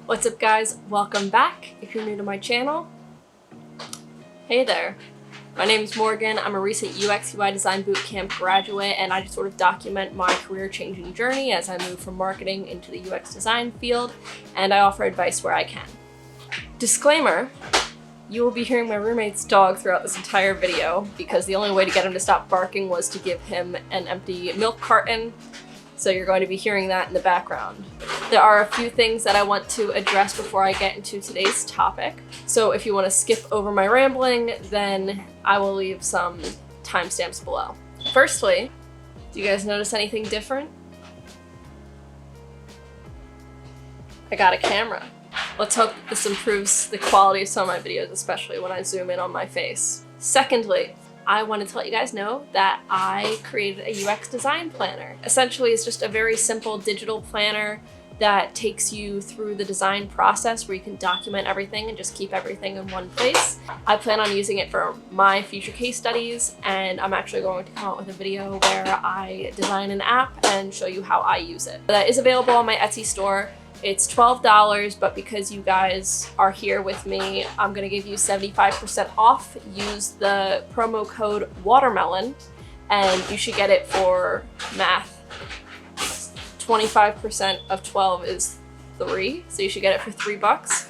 What's up guys, welcome back. If you're new to my channel, hey there. My name is Morgan. I'm a recent UX UI design bootcamp graduate, and I just sort of document my career changing journey as I move from marketing into the UX design field, and I offer advice where I can. Disclaimer, you will be hearing my roommate's dog throughout this entire video because the only way to get him to stop barking was to give him an empty milk carton. So you're going to be hearing that in the background. There are a few things that I want to address before I get into today's topic. So if you want to skip over my rambling, then I will leave some timestamps below. Firstly, do you guys notice anything different? I got a camera. Let's hope that this improves the quality of some of my videos, especially when I zoom in on my face. Secondly, I wanted to let you guys know that I created a UX design planner. Essentially, it's just a very simple digital planner that takes you through the design process where you can document everything and just keep everything in one place. I plan on using it for my future case studies, and I'm actually going to come out with a video where I design an app and show you how I use it. That is available on my Etsy store. It's $12, but because you guys are here with me, I'm gonna give you 75% off. Use the promo code WATERMELON, and you should get it for math. 25% of 12 is 3, so you should get it for $3.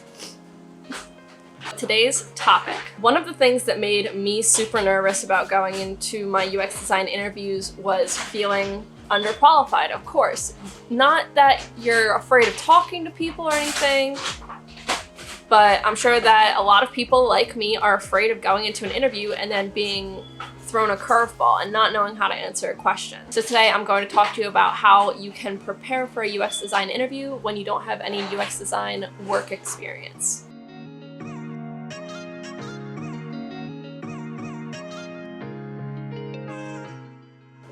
Today's topic. One of the things that made me super nervous about going into my UX design interviews was feeling underqualified, of course. Not that you're afraid of talking to people or anything, but I'm sure that a lot of people like me are afraid of going into an interview and then being thrown a curveball and not knowing how to answer a question. So today I'm going to talk to you about how you can prepare for a UX design interview when you don't have any UX design work experience.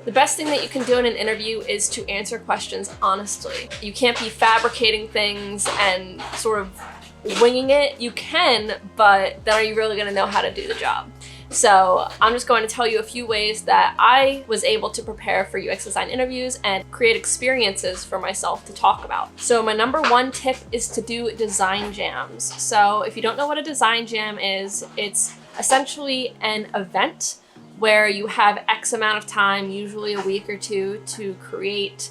The best thing that you can do in an interview is to answer questions honestly. You can't be fabricating things and sort of winging it. You can, but then are you really gonna know how to do the job? So I'm just going to tell you a few ways that I was able to prepare for UX design interviews and create experiences for myself to talk about. So my number one tip is to do design jams. So if you don't know what a design jam is, it's essentially an event where you have X amount of time, usually a week or two, to create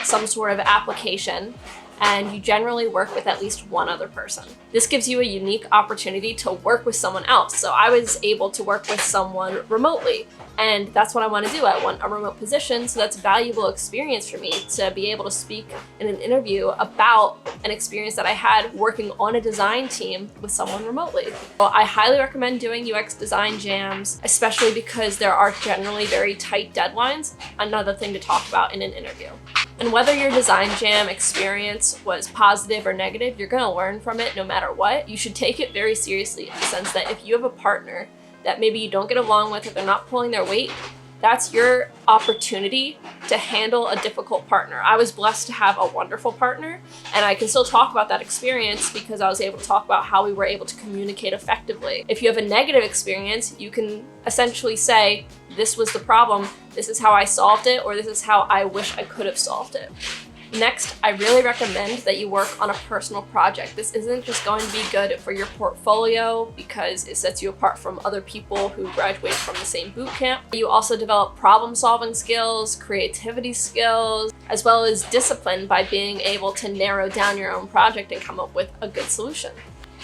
some sort of application, and you generally work with at least one other person. This gives you a unique opportunity to work with someone else. So I was able to work with someone remotely, and that's what I want to do. I want a remote position, so that's a valuable experience for me to be able to speak in an interview about an experience that I had working on a design team with someone remotely. So I highly recommend doing UX design jams, especially because there are generally very tight deadlines. Another thing to talk about in an interview. And whether your design jam experience was positive or negative, you're gonna learn from it no matter what. You should take it very seriously in the sense that if you have a partner that maybe you don't get along with, or they're not pulling their weight, that's your opportunity to handle a difficult partner. I was blessed to have a wonderful partner, and I can still talk about that experience because I was able to talk about how we were able to communicate effectively. If you have a negative experience, you can essentially say, this was the problem, this is how I solved it, or this is how I wish I could have solved it. Next, I really recommend that you work on a personal project. This isn't just going to be good for your portfolio because it sets you apart from other people who graduated from the same boot camp. You also develop problem-solving skills, creativity skills, as well as discipline by being able to narrow down your own project and come up with a good solution.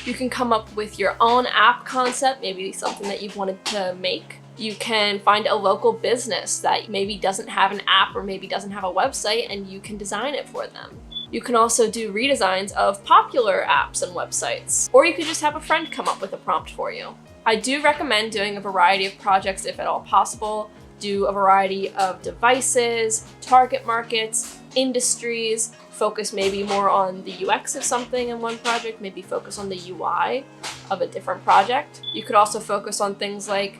You can come up with your own app concept, maybe something that you've wanted to make. You can find a local business that maybe doesn't have an app or maybe doesn't have a website, and you can design it for them. You can also do redesigns of popular apps and websites, or you could just have a friend come up with a prompt for you. I do recommend doing a variety of projects if at all possible. Do a variety of devices, target markets, industries, focus maybe more on the UX of something in one project, maybe focus on the UI of a different project. You could also focus on things like,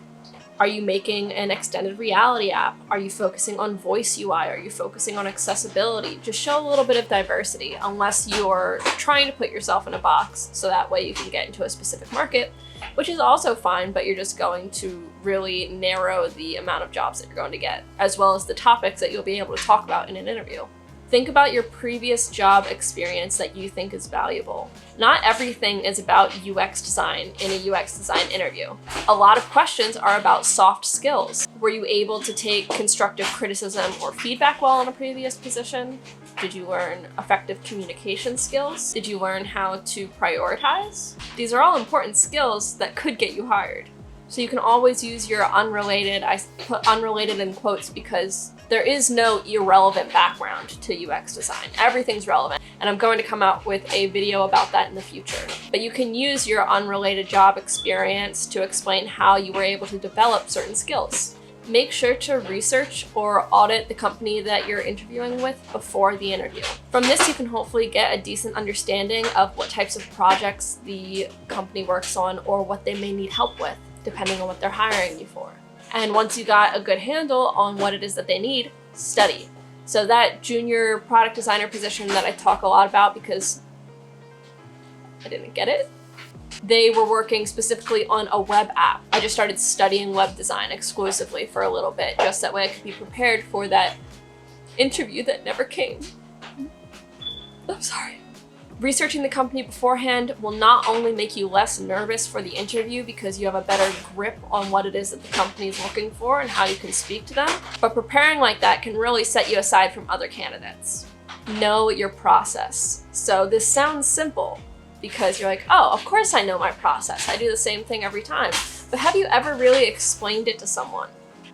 are you making an extended reality app? Are you focusing on voice UI? Are you focusing on accessibility? Just show a little bit of diversity, unless you're trying to put yourself in a box so that way you can get into a specific market, which is also fine, but you're just going to really narrow the amount of jobs that you're going to get, as well as the topics that you'll be able to talk about in an interview. Think about your previous job experience that you think is valuable. Not everything is about UX design in a UX design interview. A lot of questions are about soft skills. Were you able to take constructive criticism or feedback well in a previous position? Did you learn effective communication skills? Did you learn how to prioritize? These are all important skills that could get you hired. So you can always use your unrelated, I put unrelated in quotes because there is no irrelevant background to UX design. Everything's relevant, and I'm going to come out with a video about that in the future. But you can use your unrelated job experience to explain how you were able to develop certain skills. Make sure to research or audit the company that you're interviewing with before the interview. From this, you can hopefully get a decent understanding of what types of projects the company works on or what they may need help with, depending on what they're hiring you for. And once you got a good handle on what it is that they need, study. So that junior product designer position that I talk a lot about because I didn't get it, they were working specifically on a web app. I just started studying web design exclusively for a little bit, just that way I could be prepared for that interview that never came. I'm sorry. Researching the company beforehand will not only make you less nervous for the interview because you have a better grip on what it is that the company is looking for and how you can speak to them, but preparing like that can really set you aside from other candidates. Know your process. So this sounds simple because you're like, oh, of course I know my process. I do the same thing every time. But have you ever really explained it to someone?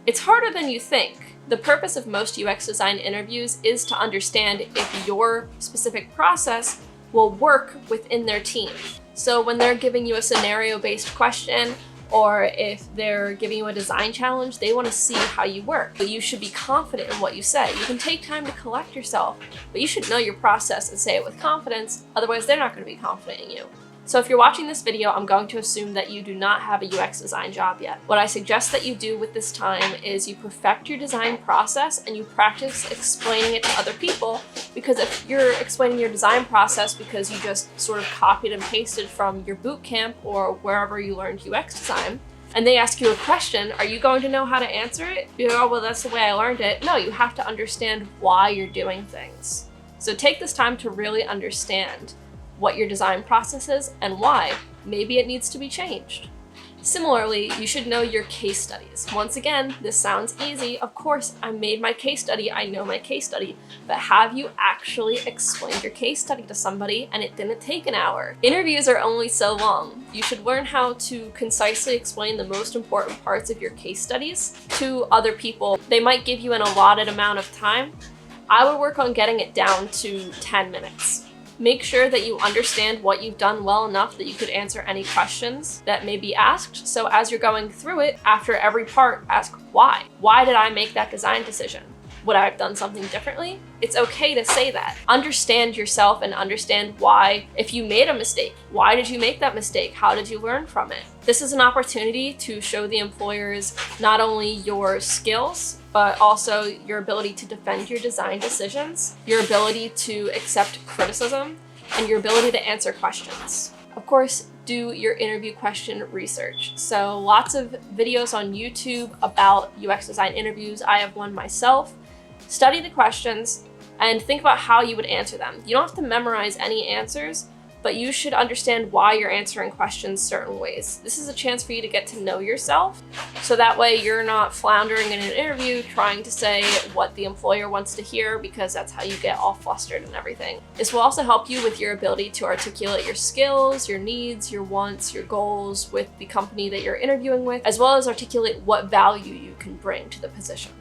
It's harder than you think. The purpose of most UX design interviews is to understand if your specific process will work within their team. So when they're giving you a scenario-based question, or if they're giving you a design challenge, they want to see how you work. But you should be confident in what you say. You can take time to collect yourself, but you should know your process and say it with confidence, otherwise they're not going to be confident in you. So if you're watching this video, I'm going to assume that you do not have a UX design job yet. What I suggest that you do with this time is you perfect your design process and you practice explaining it to other people, because if you're explaining your design process because you just sort of copied and pasted from your boot camp or wherever you learned UX design, and they ask you a question, are you going to know how to answer it? You're like, oh, well, that's the way I learned it. No, you have to understand why you're doing things. So take this time to really understand what your design process is and why. Maybe it needs to be changed. Similarly, you should know your case studies. Once again, this sounds easy. Of course, I made my case study, I know my case study, but have you actually explained your case study to somebody and it didn't take an hour? Interviews are only so long. You should learn how to concisely explain the most important parts of your case studies to other people. They might give you an allotted amount of time. I would work on getting it down to 10 minutes. Make sure that you understand what you've done well enough that you could answer any questions that may be asked. So as you're going through it, after every part, ask why. Why did I make that design decision? Would I have done something differently? It's okay to say that. Understand yourself and understand why. If you made a mistake, why did you make that mistake? How did you learn from it? This is an opportunity to show the employers not only your skills, but also your ability to defend your design decisions, your ability to accept criticism, and your ability to answer questions. Of course, do your interview question research. So lots of videos on YouTube about UX design interviews. I have one myself. Study the questions and think about how you would answer them. You don't have to memorize any answers, but you should understand why you're answering questions certain ways. This is a chance for you to get to know yourself, so that way you're not floundering in an interview trying to say what the employer wants to hear, because that's how you get all flustered and everything. This will also help you with your ability to articulate your skills, your needs, your wants, your goals with the company that you're interviewing with, as well as articulate what value you can bring to the position.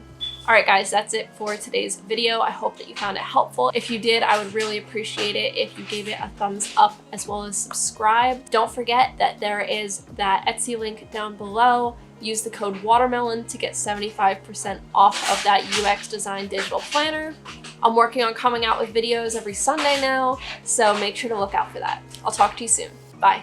All right, guys, that's it for today's video. I hope that you found it helpful. If you did, I would really appreciate it if you gave it a thumbs up as well as subscribe. Don't forget that there is that Etsy link down below. Use the code WATERMELON to get 75% off of that UX Design Digital Planner. I'm working on coming out with videos every Sunday now, so make sure to look out for that. I'll talk to you soon. Bye.